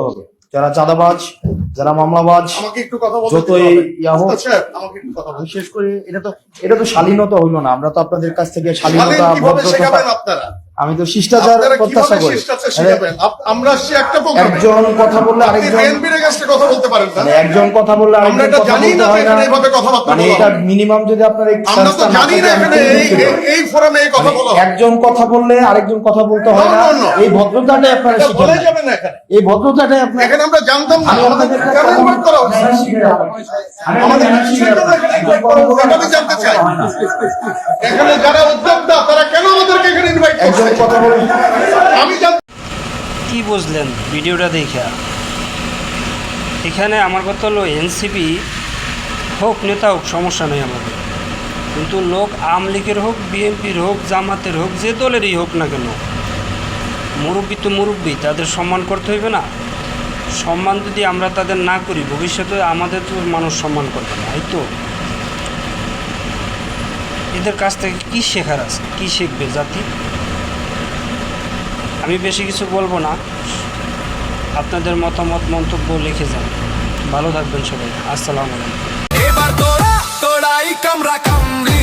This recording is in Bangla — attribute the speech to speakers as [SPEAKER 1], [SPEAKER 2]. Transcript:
[SPEAKER 1] করতে হবে। যারা চাঁদাবাজ, যারা মামলাবাজ,
[SPEAKER 2] আমাকে একটু কথা বলতে
[SPEAKER 1] যতই ইয়া হোক,
[SPEAKER 2] আমাকে একটু কথা বলতে
[SPEAKER 1] বিশেষ করে এটা তো শালীনতা হইলো না। আমরা তো আপনাদের কাছ থেকে শালীনতা,
[SPEAKER 2] কিভাবে
[SPEAKER 1] ভদ্রতা,
[SPEAKER 2] শেখাবেন আপনারা?
[SPEAKER 1] আমি তো শিষ্টাচার
[SPEAKER 2] আপনারা
[SPEAKER 1] প্রত্যাশা
[SPEAKER 2] কিভাবে
[SPEAKER 1] করি।
[SPEAKER 2] শিষ্টাচার শিখাবেন? আমরা আসছি একটা প্রোগ্রামে,
[SPEAKER 1] একজন কথা বললে
[SPEAKER 2] আপনি
[SPEAKER 1] আরেকজন,
[SPEAKER 2] বিএনপির এগেইনস্টে কথা বলতে পারেন না।
[SPEAKER 1] একজন কথা বললে
[SPEAKER 2] আমরা
[SPEAKER 1] আরেকজন
[SPEAKER 2] এটা
[SPEAKER 1] কথা
[SPEAKER 2] জানি
[SPEAKER 1] বলতে
[SPEAKER 2] না
[SPEAKER 1] হয় না।
[SPEAKER 2] এখানে এইভাবে কথাবার্তা বলা
[SPEAKER 1] এটা
[SPEAKER 2] হয়।
[SPEAKER 1] মিনিমাম যদি আপনার এই
[SPEAKER 2] আমরা তো
[SPEAKER 1] sense টা না
[SPEAKER 2] জানি না
[SPEAKER 1] থাকে, আমি
[SPEAKER 2] এখানে
[SPEAKER 1] খুবই দুঃখিত।
[SPEAKER 2] এই ফোরামে এই কথা বলা হয়।
[SPEAKER 1] একজন কথা বললে আরেকজন কথা বলতে হয় না।
[SPEAKER 2] No, no, no.
[SPEAKER 1] এই ভদ্রতাটাই আপনারা
[SPEAKER 2] এটা
[SPEAKER 1] শিখেন
[SPEAKER 2] বলে
[SPEAKER 1] না।
[SPEAKER 2] যাবেন না এখানে।
[SPEAKER 1] এই ভদ্রতাটাই আপনারা,
[SPEAKER 2] এখানে আমরা জানতাম না
[SPEAKER 1] আমি
[SPEAKER 2] আমাদের
[SPEAKER 1] আপনাদের
[SPEAKER 2] কেন ইনভাইট করা হচ্ছে। আমাদের কিসের জন্য এখানে ইনভাইট করা হচ্ছে এটা আমি জানতে চাই। এখানে যারা উদ্যোক্তা তারা কেন আমাদেরকে এখানে ইনভাইট
[SPEAKER 1] একজন
[SPEAKER 2] করছে
[SPEAKER 1] কথা বলে,
[SPEAKER 2] আমি জানতে।
[SPEAKER 3] কি বুঝলেন ভিডিওটা দেখে? এখানে আমার কথা হলো এনসিপি হোক, নেতা হোক, সমস্যা নেই আমাদের, কিন্তু লোক আওয়ামী লীগের হোক, বিএনপির হোক, জামাতের হোক, যে দলেরই হোক না কেন, মুরব্বী তো মুরব্বী, তাদের সম্মান করতে হইবে না? সম্মান যদি আমরা তাদের না করি, ভবিষ্যতে আমাদের তো মানুষ সম্মান করবে না। এই তো এদের কাছ থেকে কী শেখার আছে? কী শিখবে জাতি? আমি বেশি কিছু বলবো না, আপনাদের মতামত মন্তব্য লিখে যান। ভালো থাকবেন সবাই। আসসালামু আলাইকুম।
[SPEAKER 4] এবার তোরা তোরাই কামরা কামড়ি